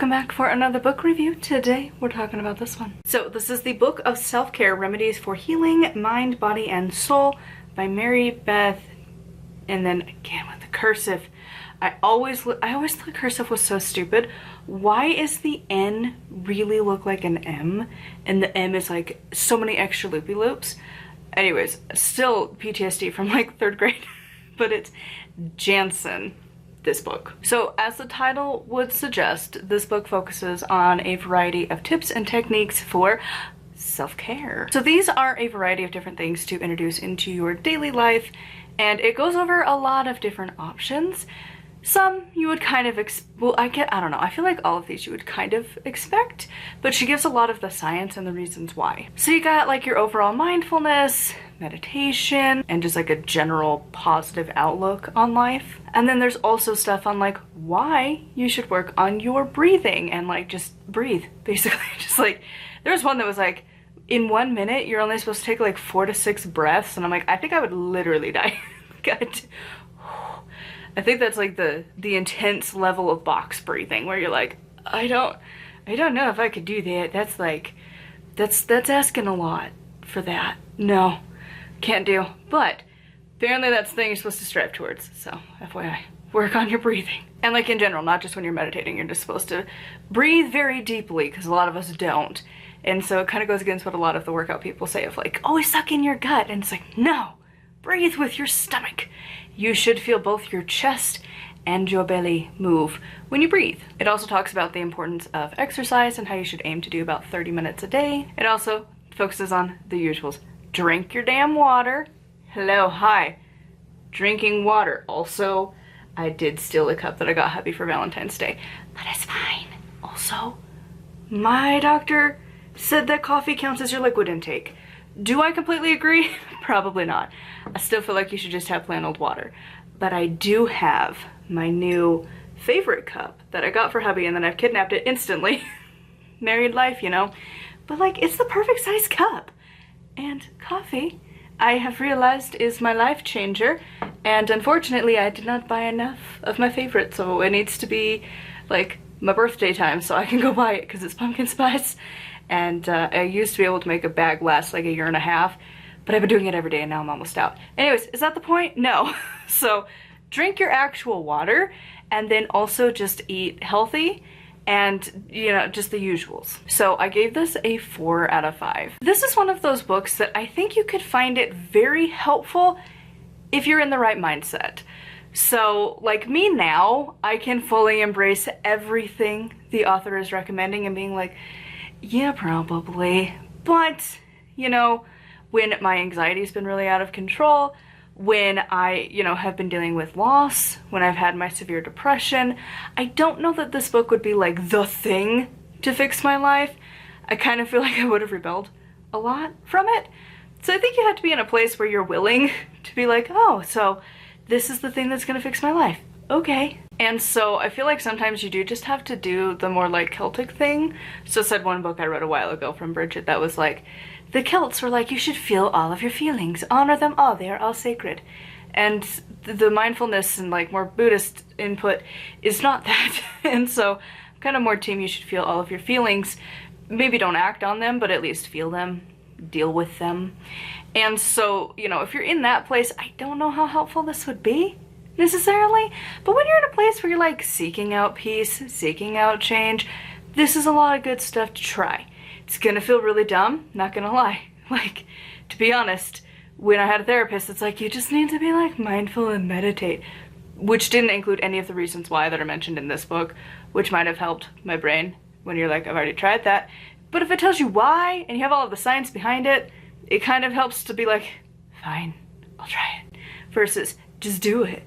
welcome back for another book review. Today we're talking about this one. So this is the Book of Self-Care Remedies for Healing Mind, Body, and Soul by Mary Beth, and then again with the cursive. I always thought cursive was so stupid. Why is the N really look like an M and the M is like so many extra loopy loops? Anyways, still PTSD from like 3rd grade, but it's Janssen, this book. So as the title would suggest, this book focuses on a variety of tips and techniques for self-care. So these are a variety of different things to introduce into your daily life, and it goes over a lot of different options. Some you would kind of, I don't know, I feel like all of these you would kind of expect, but she gives a lot of the science and the reasons why. So you got like your overall mindfulness, meditation, and just like a general positive outlook on life. And then there's also stuff on like why you should work on your breathing and like just breathe, basically. Just like, there's one that was like, in 1 minute, you're only supposed to take like 4 to 6 breaths, and I'm like, I think I would literally die. I think that's like the intense level of box breathing where you're like, I don't know if I could do that. That's like, that's asking a lot for that. No, can't do. But apparently that's the thing you're supposed to strive towards. So FYI, work on your breathing. And like in general, not just when you're meditating, you're just supposed to breathe very deeply because a lot of us don't. And so it kind of goes against what a lot of the workout people say of like, always suck in your gut. And it's like, no, breathe with your stomach. You should feel both your chest and your belly move when you breathe. It also talks about the importance of exercise and how you should aim to do about 30 minutes a day. It also focuses on the usuals. Drink your damn water. Hello, hi. Drinking water. Also, I did steal a cup that I got hubby for Valentine's Day, but it's fine. Also, my doctor said that coffee counts as your liquid intake. Do I completely agree? Probably not. I still feel like you should just have plain old water. But I do have my new favorite cup that I got for hubby, and then I've kidnapped it instantly. Married life, you know. But like, it's the perfect size cup. And coffee, I have realized, is my life changer. And unfortunately, I did not buy enough of my favorite, so it needs to be like my birthday time so I can go buy it because it's pumpkin spice. And I used to be able to make a bag last like 1.5 years, but I've been doing it every day and now I'm almost out. Anyways, is that the point? No. So drink your actual water and then also just eat healthy and, you know, just the usuals. So I gave this a 4 out of 5. This is one of those books that I think you could find it very helpful if you're in the right mindset. So like me now, I can fully embrace everything the author is recommending and being like, yeah, probably. But, you know, when my anxiety's been really out of control, when I, you know, have been dealing with loss, when I've had my severe depression, I don't know that this book would be like the thing to fix my life. I kind of feel like I would have rebelled a lot from it. So I think you have to be in a place where you're willing to be like, oh, so this is the thing that's gonna fix my life. Okay. And so I feel like sometimes you do just have to do the more like Celtic thing. So said one book I read a while ago from Bridget that was like, the Celts were like, you should feel all of your feelings, honor them all, they are all sacred. And the mindfulness and like more Buddhist input is not that. And so I'm kind of more team you should feel all of your feelings. Maybe don't act on them, but at least feel them, deal with them. And so, you know, if you're in that place, I don't know how helpful this would be necessarily, but when you're in a place where you're like seeking out peace, seeking out change, this is a lot of good stuff to try. It's gonna feel really dumb, not gonna lie. Like, to be honest, when I had a therapist, it's like, you just need to be like mindful and meditate, which didn't include any of the reasons why that are mentioned in this book, which might have helped my brain when you're like, I've already tried that. But if it tells you why and you have all of the science behind it, it kind of helps to be like, fine, I'll try it, versus just do it.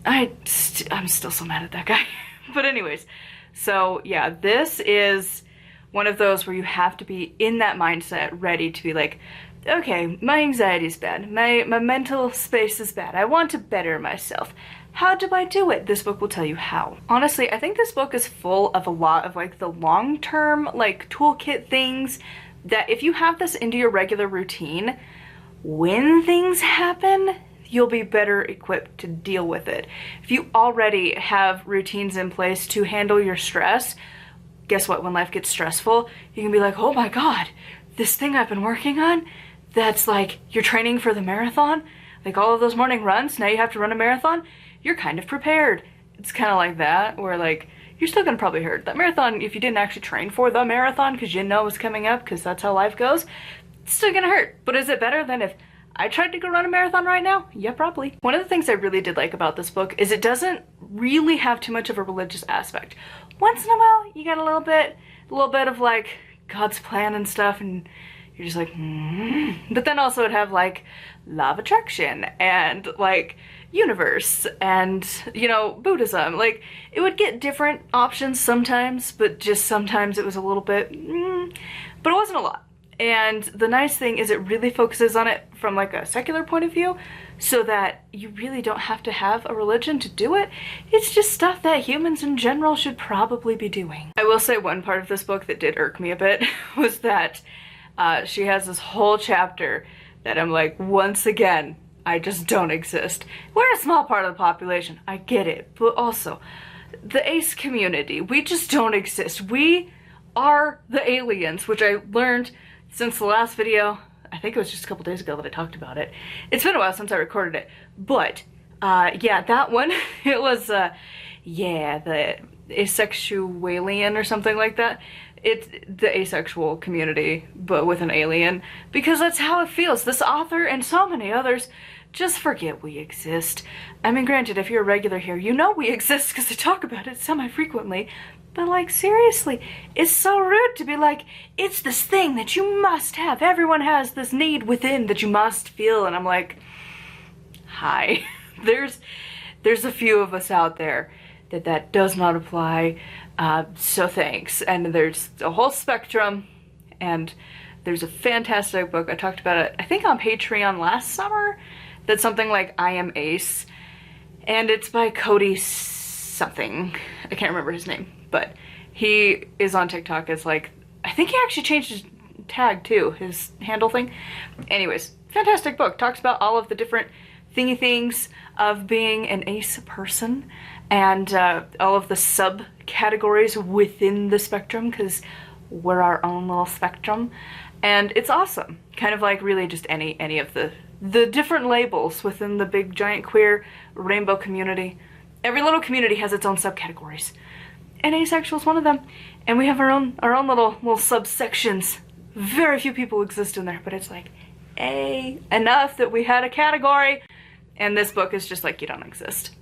I'm still so mad at that guy. But anyways, so yeah, this is one of those where you have to be in that mindset, ready to be like, okay, my anxiety is bad, my mental space is bad, I want to better myself. How do I do it? This book will tell you how. Honestly, I think this book is full of a lot of like the long-term like toolkit things that if you have this into your regular routine, when things happen, you'll be better equipped to deal with it. If you already have routines in place to handle your stress, guess what? When life gets stressful, you can be like, oh my God, this thing I've been working on, that's like, you're training for the marathon, like all of those morning runs, now you have to run a marathon, you're kind of prepared. It's kind of like that, where like, you're still gonna probably hurt. That marathon, if you didn't actually train for the marathon because you didn't know it was coming up, because that's how life goes, it's still gonna hurt. But is it better than if I tried to go run a marathon right now? Yeah, probably. One of the things I really did like about this book is it doesn't really have too much of a religious aspect. Once in a while, you get a little bit of like God's plan and stuff, and you're just like, But then also it'd have like law of attraction and like universe and, you know, Buddhism. Like, it would get different options sometimes, but just sometimes it was a little bit, but it wasn't a lot. And the nice thing is it really focuses on it from like a secular point of view, so that you really don't have to have a religion to do it. It's just stuff that humans in general should probably be doing. I will say one part of this book that did irk me a bit was that she has this whole chapter that I'm like, once again, I just don't exist. We're a small part of the population, I get it, but also, the ace community, we just don't exist. We are the aliens, which I learned since the last video. I think it was just a couple days ago that I talked about it. It's been a while since I recorded it, but yeah, that one, it was, yeah, the Asexualian or something like that. It's the asexual community, but with an alien, because that's how it feels. This author and so many others just forget we exist. I mean, granted, if you're a regular here, you know we exist because I talk about it semi-frequently, but like, seriously, it's so rude to be like, it's this thing that you must have. Everyone has this need within that you must feel, and I'm like, hi. There's a few of us out there that does not apply, so thanks. And there's a whole spectrum, and there's a fantastic book. I talked about it, I think, on Patreon last summer. That's something like I Am Ace, and it's by Cody something. I can't remember his name, but he is on TikTok as like, I think he actually changed his tag too, his handle thing. Anyways, fantastic book. Talks about all of the different thingy things of being an ace person, and all of the subcategories within the spectrum, because we're our own little spectrum. And it's awesome. Kind of like really just any of the different labels within the big giant queer rainbow community. Every little community has its own subcategories, and asexual is one of them. And we have our own little subsections. Very few people exist in there, but it's like, hey, enough that we had a category. And this book is just like, you don't exist,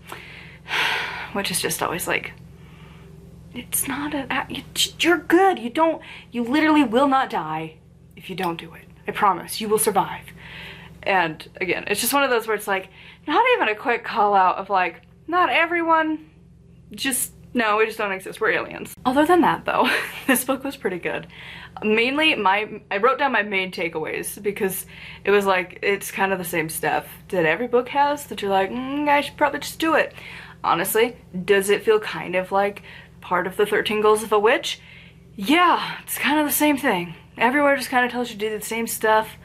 which is just always like, it's not you're good. You literally will not die if you don't do it. I promise, you will survive. And again, it's just one of those where it's like, not even a quick call out of like, not everyone, just, no, we just don't exist, we're aliens. Other than that though, this book was pretty good. Mainly, I wrote down my main takeaways, because it was like, it's kind of the same stuff that every book has, that you're like, I should probably just do it. Honestly, does it feel kind of like part of the 13 Goals of a Witch? Yeah, it's kind of the same thing. Everywhere just kind of tells you to do the same stuff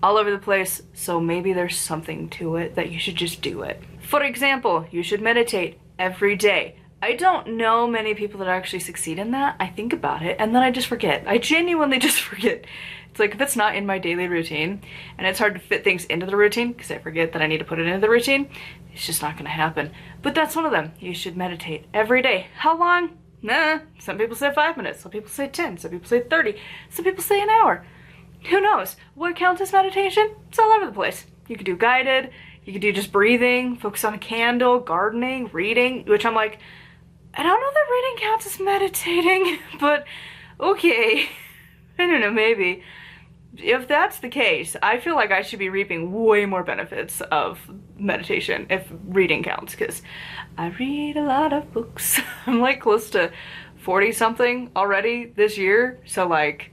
all over the place, so maybe there's something to it that you should just do it. For example, you should meditate every day. I don't know many people that actually succeed in that. I think about it and then I just forget. I genuinely just forget. It's like, if it's not in my daily routine, and it's hard to fit things into the routine because I forget that I need to put it into the routine, it's just not gonna happen. But that's one of them. You should meditate every day. How long? Nah, some people say 5 minutes, some people say 10, some people say 30, some people say an hour. Who knows? What counts as meditation? It's all over the place. You could do guided, you could do just breathing, focus on a candle, gardening, reading, which I'm like, I don't know that reading counts as meditating, but okay. I don't know, maybe. If that's the case, I feel like I should be reaping way more benefits of meditation if reading counts, because I read a lot of books. I'm like close to 40 something already this year, so like,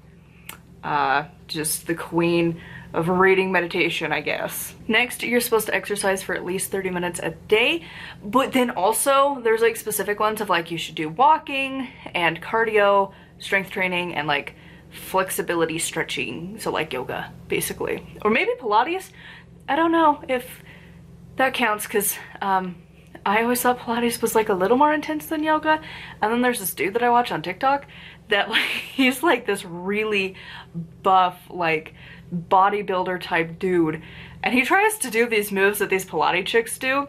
just the queen of reading meditation, I guess. Next, you're supposed to exercise for at least 30 minutes a day, but then also there's like specific ones of like, you should do walking and cardio, strength training, and like flexibility stretching, so like yoga basically, or maybe Pilates. I don't know if that counts, because I always thought Pilates was like a little more intense than yoga. And then there's this dude that I watch on TikTok that like, he's like this really buff, like bodybuilder type dude. And he tries to do these moves that these Pilates chicks do.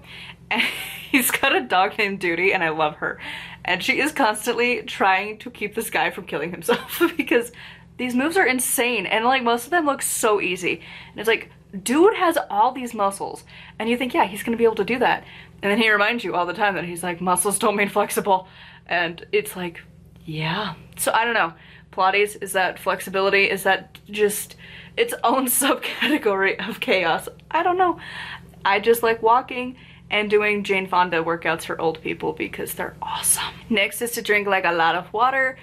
And he's got a dog named Duty, and I love her. And she is constantly trying to keep this guy from killing himself because these moves are insane. And like most of them look so easy. And it's like, dude has all these muscles. And you think, yeah, he's gonna be able to do that. And then he reminds you all the time that he's like, muscles don't mean flexible. And it's like, yeah. So I don't know. Pilates, is that flexibility? Is that just its own subcategory of chaos? I don't know. I just like walking and doing Jane Fonda workouts for old people because they're awesome. Next is to drink like a lot of water.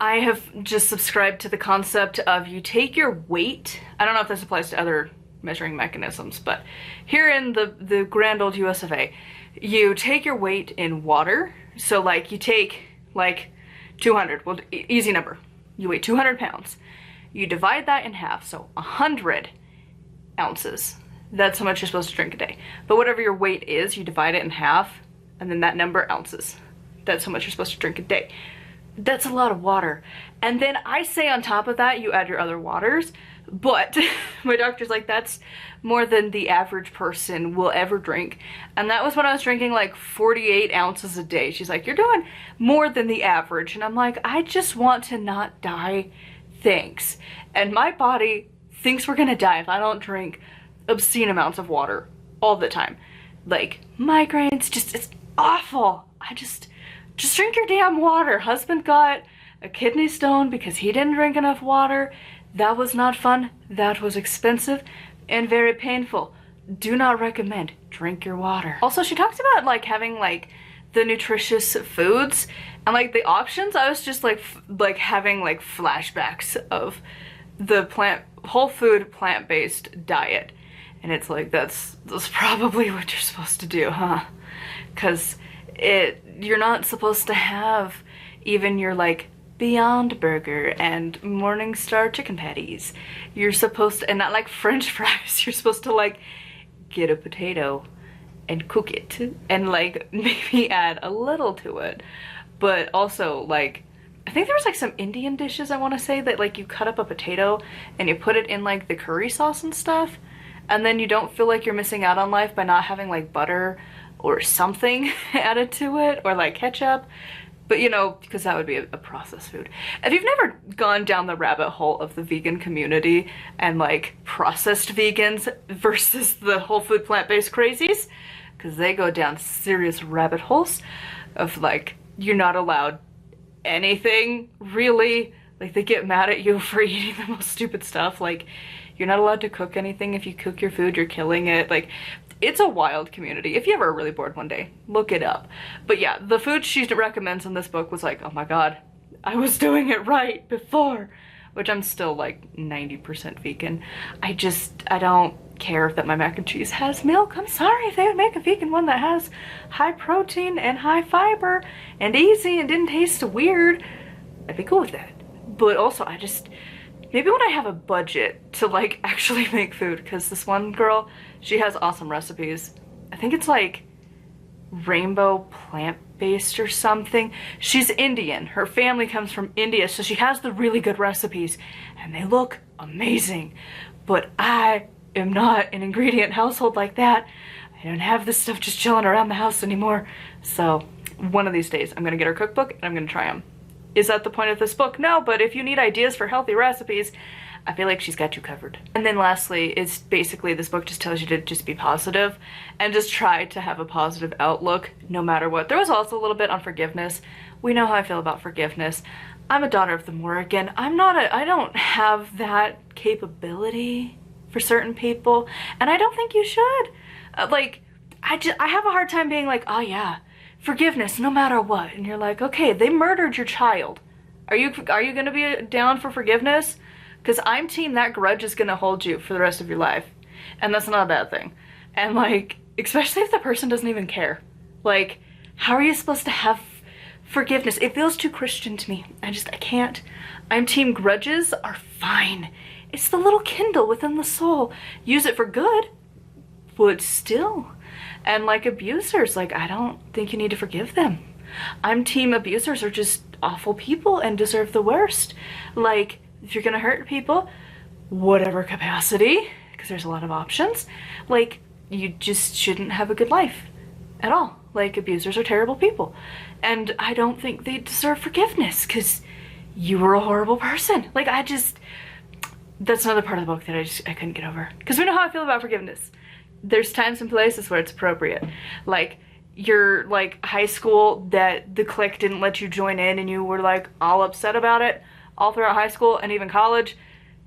I have just subscribed to the concept of you take your weight. I don't know if this applies to other measuring mechanisms, but here in the grand old US of A, you take your weight in water. So like you take like 200, well, easy number. You weigh 200 pounds. You divide that in half, so 100 ounces. That's how much you're supposed to drink a day. But whatever your weight is, you divide it in half, and then that number ounces. That's how much you're supposed to drink a day. That's a lot of water. And then I say on top of that, you add your other waters, but my doctor's like, that's more than the average person will ever drink. And that was when I was drinking like 48 ounces a day. She's like, you're doing more than the average. And I'm like, I just want to not die, thanks. And my body thinks we're gonna die if I don't drink obscene amounts of water all the time. Like migraines, just, it's awful. Just drink your damn water. Husband got a kidney stone because he didn't drink enough water. That was not fun. That was expensive and very painful. Do not recommend. Drink your water. Also, she talks about like having like the nutritious foods and like the options. I was just like having like flashbacks of the whole food plant-based diet. And it's like, that's probably what you're supposed to do, huh? Because you're not supposed to have even your like Beyond Burger and Morningstar chicken patties. You're supposed to, and not like French fries, you're supposed to like get a potato and cook it and like maybe add a little to it. But also like, I think there was like some Indian dishes I want to say that like you cut up a potato and you put it in like the curry sauce and stuff. And then you don't feel like you're missing out on life by not having like butter or something added to it, or like ketchup. But you know, because that would be a processed food. If you've never gone down the rabbit hole of the vegan community and like processed vegans versus the whole food plant-based crazies, because they go down serious rabbit holes of like, you're not allowed anything really. Like they get mad at you for eating the most stupid stuff. Like, you're not allowed to cook anything. If you cook your food, you're killing it. Like, it's a wild community. If you ever are really bored one day, look it up. But yeah, the food she recommends in this book was like, oh my god, I was doing it right before. Which I'm still like 90% vegan. I don't care that my mac and cheese has milk. I'm sorry, if they would make a vegan one that has high protein and high fiber and easy and didn't taste weird, I'd be cool with that. But also, maybe when I have a budget to like actually make food, because this one girl, she has awesome recipes. I think it's like rainbow plant-based or something. She's Indian. Her family comes from India, so she has the really good recipes and they look amazing. But I am not an ingredient household like that. I don't have this stuff just chilling around the house anymore. So one of these days I'm gonna get her cookbook and I'm gonna try them. Is that the point of this book? No, but if you need ideas for healthy recipes, I feel like she's got you covered. And then lastly, it's basically this book just tells you to just be positive and just try to have a positive outlook no matter what. There was also a little bit on forgiveness. We know how I feel about forgiveness. I'm a daughter of the Morrigan. I don't have that capability for certain people, and I don't think you should. I have a hard time being like, oh yeah, forgiveness no matter what. And you're like, okay, they murdered your child. Are you gonna be down for forgiveness? Because I'm team that grudge is gonna hold you for the rest of your life. And that's not a bad thing. And like, especially if the person doesn't even care. Like, how are you supposed to have forgiveness? It feels too Christian to me. I can't. I'm team grudges are fine. It's the little kindle within the soul. Use it for good, but still. And like abusers, like I don't think you need to forgive them. I'm team abusers are just awful people and deserve the worst. Like, if you're gonna hurt people, whatever capacity, because there's a lot of options, like, you just shouldn't have a good life at all. Like, abusers are terrible people. And I don't think they deserve forgiveness, because you were a horrible person. Like, that's another part of the book that I couldn't get over. Because we know how I feel about forgiveness. There's times and places where it's appropriate. Like, your like high school that the clique didn't let you join in and you were like all upset about it all throughout high school and even college.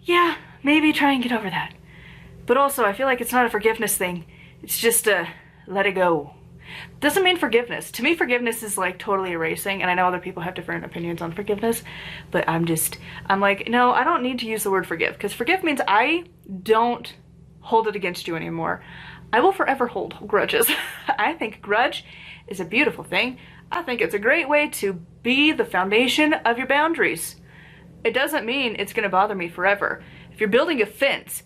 Yeah, maybe try and get over that. But also, I feel like it's not a forgiveness thing. It's just a let it go. Doesn't mean forgiveness. To me, forgiveness is like totally erasing, and I know other people have different opinions on forgiveness, but I'm like, no, I don't need to use the word forgive, because forgive means I don't hold it against you anymore. I will forever hold grudges. I think grudge is a beautiful thing. I think it's a great way to be the foundation of your boundaries. It doesn't mean it's gonna bother me forever. If you're building a fence,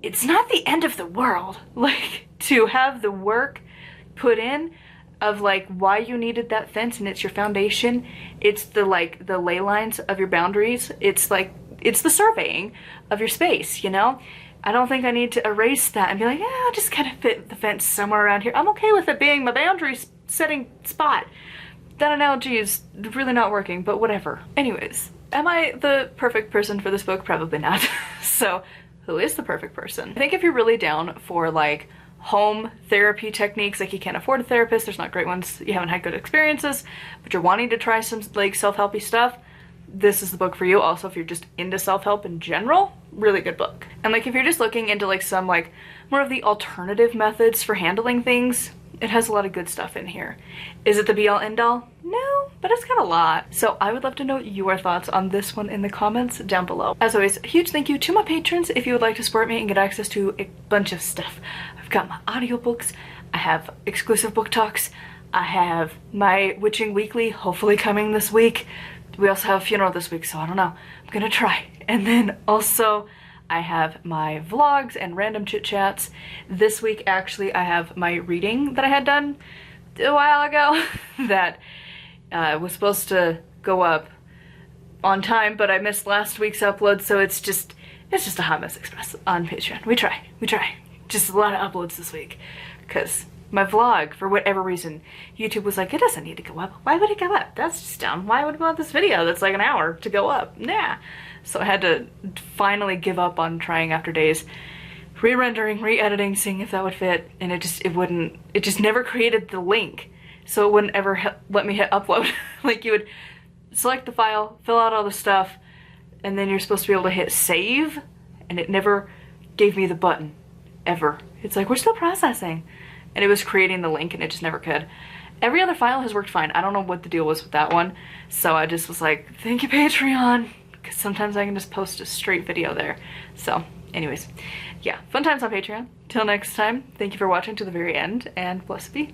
it's not the end of the world. Like, to have the work put in of like why you needed that fence, and it's your foundation. It's the like the ley lines of your boundaries. It's like, it's the surveying of your space, you know? I don't think I need to erase that and be like, yeah, I'll just kind of fit the fence somewhere around here. I'm okay with it being my boundary setting spot. That analogy is really not working, but whatever. Anyways, am I the perfect person for this book? Probably not. So, who is the perfect person? I think if you're really down for like home therapy techniques, like you can't afford a therapist, there's not great ones, you haven't had good experiences, but you're wanting to try some like self-helpy stuff, this is the book for you. Also, if you're just into self-help in general, really good book. And like if you're just looking into like some like more of the alternative methods for handling things, it has a lot of good stuff in here. Is it the be all end all? No, but it's got a lot. So I would love to know your thoughts on this one in the comments down below. As always, a huge thank you to my patrons. If you would like to support me and get access to a bunch of stuff, I've got my audiobooks, I have exclusive book talks, I have my Witching Weekly, hopefully coming this week. We also have a funeral this week, so I don't know. I'm gonna try. And then also, I have my vlogs and random chit chats. This week, actually, I have my reading that I had done a while ago that was supposed to go up on time, but I missed last week's upload, so it's just a hot mess express on Patreon. We try. Just a lot of uploads this week, because my vlog, for whatever reason, YouTube was like, it doesn't need to go up. Why would it go up? That's just dumb. Why would we want this video that's like an hour to go up? Nah. So I had to finally give up on trying after days, re-rendering, re-editing, seeing if that would fit, and it just never created the link. So it wouldn't ever let me hit upload. Like, you would select the file, fill out all the stuff, and then you're supposed to be able to hit save, and it never gave me the button, ever. It's like, we're still processing. And it was creating the link and it just never could. Every other file has worked fine. I don't know what the deal was with that one. So I just was like, thank you, Patreon. Because sometimes I can just post a straight video there. So anyways, yeah, fun times on Patreon. Till next time, thank you for watching to the very end, and blessed be.